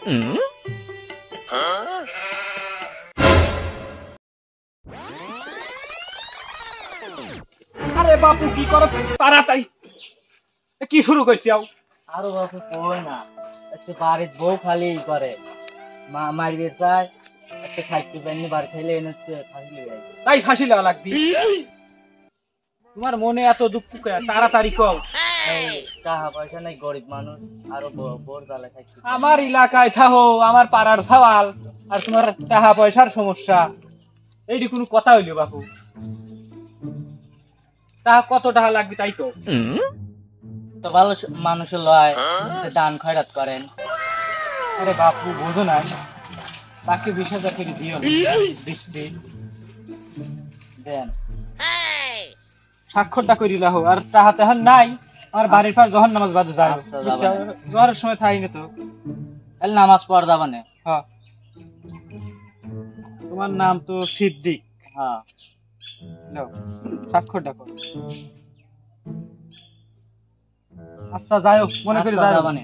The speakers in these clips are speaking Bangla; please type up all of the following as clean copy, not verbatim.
আরে বাপু কি করো তাড়াতাড়ি, কি শুরু করছি? আরো বাপু কই না, একটু বাড়ির বউ খালি করে মারিয়ে চায়, সে খাইতে পারেনি, বাড়ি খাইলে এনে ফাঁসি লেগে যায়। তাই ফাঁসি লাগা লাগবি? তোমার মনে এত দুঃখ তাড়াতাড়ি কও। টাকা পয়সা নাই, গরিব মানুষ, আরো বোর জ্বালা থাকছে। আমার এলাকায় থাকো, আমার পাড়ার সওয়াল, আর তোমার টাকা পয়সার সমস্যা, এইটি কোনো কথা হইলো বাপু? টাকা কত টাকা লাগবে তাই কও। তো ভালো মানুষের লয় দান খয়রাত করেন। আরে বাপু বোঝো না, বাকি 20,000 করে দিও না, দৃষ্টি দেন স্বাক্ষরটা করে রাখো। আর টাকা তেহন নাই, আমার বাড়ির পার জহর নামাজ বাদে যায়, আচ্ছা, যাবা না। জহরের সময় থাই না তো। তাহলে নামাজ পড় যাবা না? হ্যাঁ, তোমার নাম তো সিদ্দিক। হ্যাঁ, নাও স্বাক্ষরটা করো। আচ্ছা যাই হোক, মনে করে আচ্ছা, যাও। যাবা না।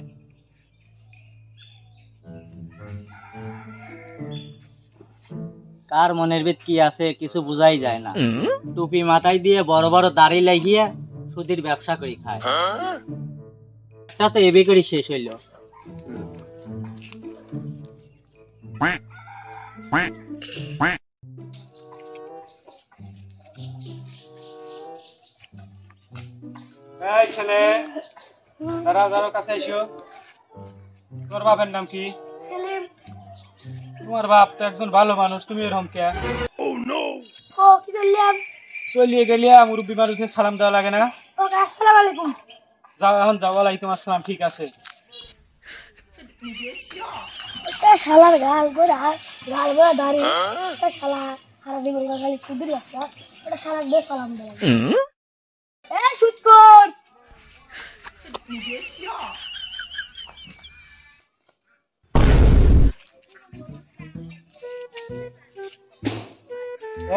কার মনের ভিত কি আছে কিছু বুঝাই যায় না। টুপি মাথায় দিয়ে বড় বড় দাড়ি লাগিয়ে সুদির ব্যবসা করি খায়, তা তো এবি করে শেষ হইল। এই ছেলে, দাঁড়াও দাঁড়াও, কাছে এসো। তোমার বাপের নাম কি? সেলিম। তোমার বাপ তো একজন ভালো মানুষ, তুমি এরকম কে? ও কি করলাম? চলিয়ে গেলে মুরব্বী মানুষকে সালাম দেওয়া লাগে না? ওকে আসসালামু আলাইকুম। যাও এখন, যাও। ওয়ালাইকুম আসসালাম। ঠিক আছে। এটা শালার গাল গোড়া দাড়ি, এটা শালা সারা দিন খালি সুদের ব্যবসা, এটা শালার দিয়ে সালাম দেওয়া। এ সুদখোর!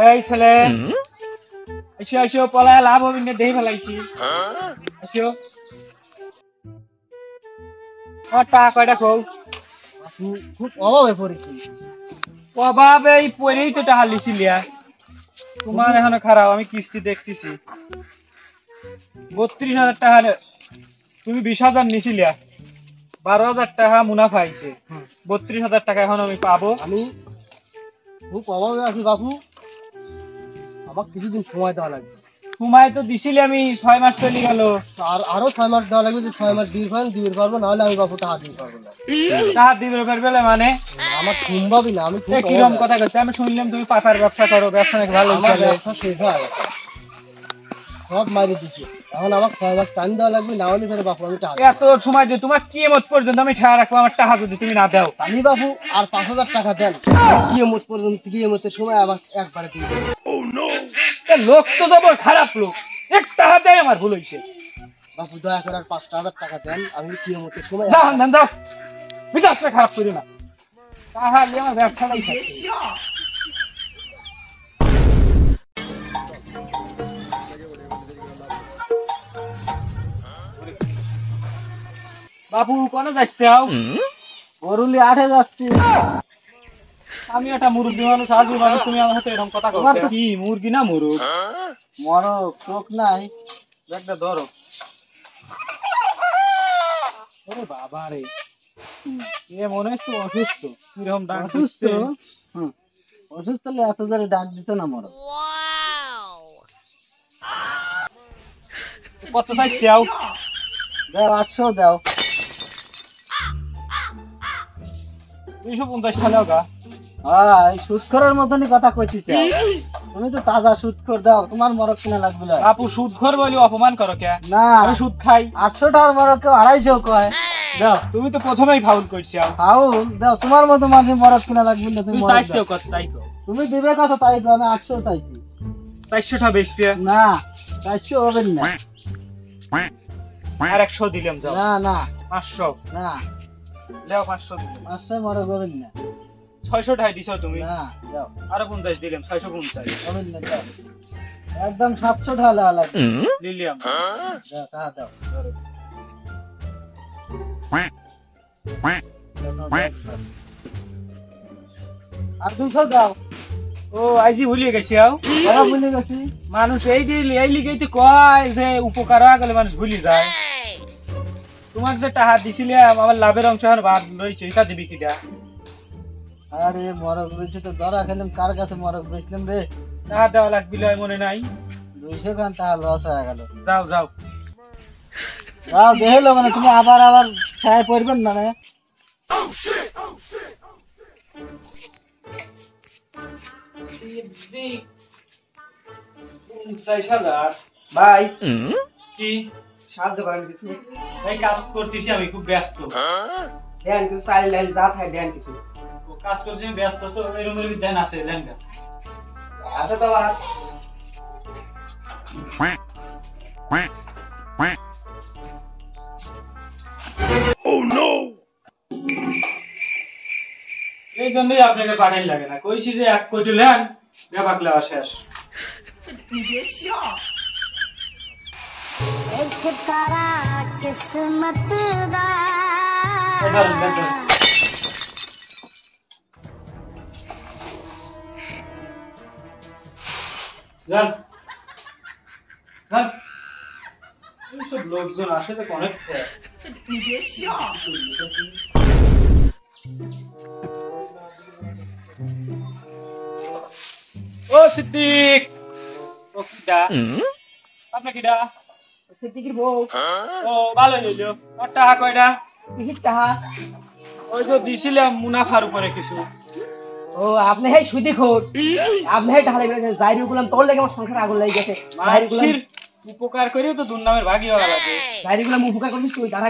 এই ছেলে, এসো এসো, পলায় লাভ হবে না, দেই ফেলাইছি। এসো। আমার টাকা কয়টা কও? খুব অভাবে পড়েছি। অভাব এই পরেই তো টাকা লিছিলিয়া। তোমার এখনো খারাপ, আমি কিস্তি দেখতেছি। 32,000 টাকা, তুমি 20,000 নিছিলিয়া, 12,000 টাকা মুনাফা আইছে। 32,000 টাকা এখন আমি পাবো। আমি খুব অভাবে আছি বাপু, আমার কিছুদিন সময় দেওয়া লাগবে। সময় তো দিছিলি, আমি 6 মাস চলে গেল। আর আরো 6 মাস দেওয়া লাগবে, যে 6 মাস দিতে পারবো, নাহলে আমি বাপু টাকা দিতে পারবো না। টাকা দিবে বেলে মানে আমার সম্ভবই না। আমি কিরকম কথা কইছি? আমি শুনলাম তুমি পাতার ব্যবসা করো, ব্যবসা নাকি ভালো আমার চলে। ব্যবসা শেষ হয়ে গেছে, সব মারি দিছি। এখন আমার 6 মাস টাইম দেওয়া লাগবে, না হলে ফের বাপু আমি টাকা এত সময় দিয়ে তোমার কিয়ামত পর্যন্ত আমি ঠেয়া রাখবো, আমার টাকা যদি তুমি না দাও। আমি বাপু আর 5,000 টাকা দেন, কিয়ামত পর্যন্ত, কিয়ামতের সময় আমার একবারে দিয়ে দেবেন। লোক তো যাবো খারাপ লোক, এক টাকা দেয় আমার ভুল হয়েছে। বাপু দয়া করে আর 5,000 টাকা দেন, আমি কিয়ামতের সময় যাও দেন, যাও, বিকাশটা খারাপ করি না, তাহলে আমার ব্যবসাটাই থাকছে। বাবু কোন যাচ্ছে? গরুলি 8-এ যাচ্ছি। আমি একটা মুরগি মানুষ, আজি মানুষ, তুমি আমার সাথে এরকম কথা বলছো? কি মুরগি না মুরগ? মরক চোখ নাই, একটা ধরো। ওরে বাবা রে, এ মনে হচ্ছে অসুস্থ। কিরকম ডাক অসুস্থ? দিচ্ছে। অসুস্থ হলে এত জোরে ডাক দিত না মরক। কত চাইছে? দাও 800 দাও। 250 টাকা গা। হ্যাঁ, এই সুদখোরের মতনই কথা কইছিস। তুমি তো তাজা সুদখোর, দাও, তোমার মরক কিনা লাগবে না। আপু সুদখোর বলি অপমান করো কে? না, আমি সুদ খাই। 800 টাকার মরক কেউ 250 কয়। দাও, তুমি তো প্রথমেই ফাউল করছো। ফাউল দাও, তোমার মতো মানুষের মরক কিনা লাগবে না। তুমি তুমি মরক চাইছো দাও। কত তাই কও? তুমি দিবে কত তাই কও, আমি 800 চাইছি। 400 টাকা বেশ পেয়ে না, 400 হবে না। আর 100 দিলাম, যাও। না না 500 না, লেও, 500 দিলাম। 500 মরক হবে না। 600 টাকা দিছো তুমি। না, দাও, আরো 50 দিলাম, 650 হবে না, দাও। একদম 700 টাকা লাগা লাগবে। নিলাম। দাও, টাকা দাও। আর 200 দাও। ও আইজি ভুলিয়ে গেছি আও বাবা ভুলে গেছি। মানুষ এই লিগেই তো কয় যে উপকার হয়ে গেলে মানুষ ভুলি যায়। তোমাক যে টাকা দিছিলে আমার লাভের অংশ এখন বাদ লইছে, এটা দিবি কিটা? আরে মরক বেশি তো ধরা খেলাম, কার কাছে মরক বেচলাম রে? টাকা দেওয়া লাগবি লয় মনে নাই। 200 খান টাকা লস হয়ে গেল। যাও যাও। যাও দেখলো মানে তুমি আবার ছায় পড়বেন না রে। ভাই কি সাহায্য করেন কিছু, এই কাজ করতেছি, আমি খুব ব্যস্ত। দেন কিছু চাইল ডাইল যা থাকে দেন কিছু। ও কাজ করছি আমি ব্যস্ত, তো এরকম দেন আছে লেনগা। আছে তো আর এই জন্যই আপনাকে পাঠাই লাগে না, কইছি যে 1 কোটি লেন ব্যাপাক লেওয়া শেষ। এই ধরেন, দেন, দেন। যান, যান। এইসব লোকজন আসে তো অনেক খায়। ও সিদ্দিক, ও কিডা? আপনি কিডা? সিদ্দিকির বউ। ও ভালো হইলো। ওর টাকা কয়টা? কিসির টাকা? ওই তো দিছিলাম মুনাফার উপরে কিছু। ও আপনি হেই সুদি খোর, আপনি হেই টাকা লাগবে জাইরি গুলাম তোর লাগে আমার সংসারে আগুন লাগি গেছে। জাইরি গুলাম মানসির উপকার করেও তো দুর্নামের ভাগই হওয়া লাগে। জাইরি গুলাম উপকার করছিস তুই দাঁড়া।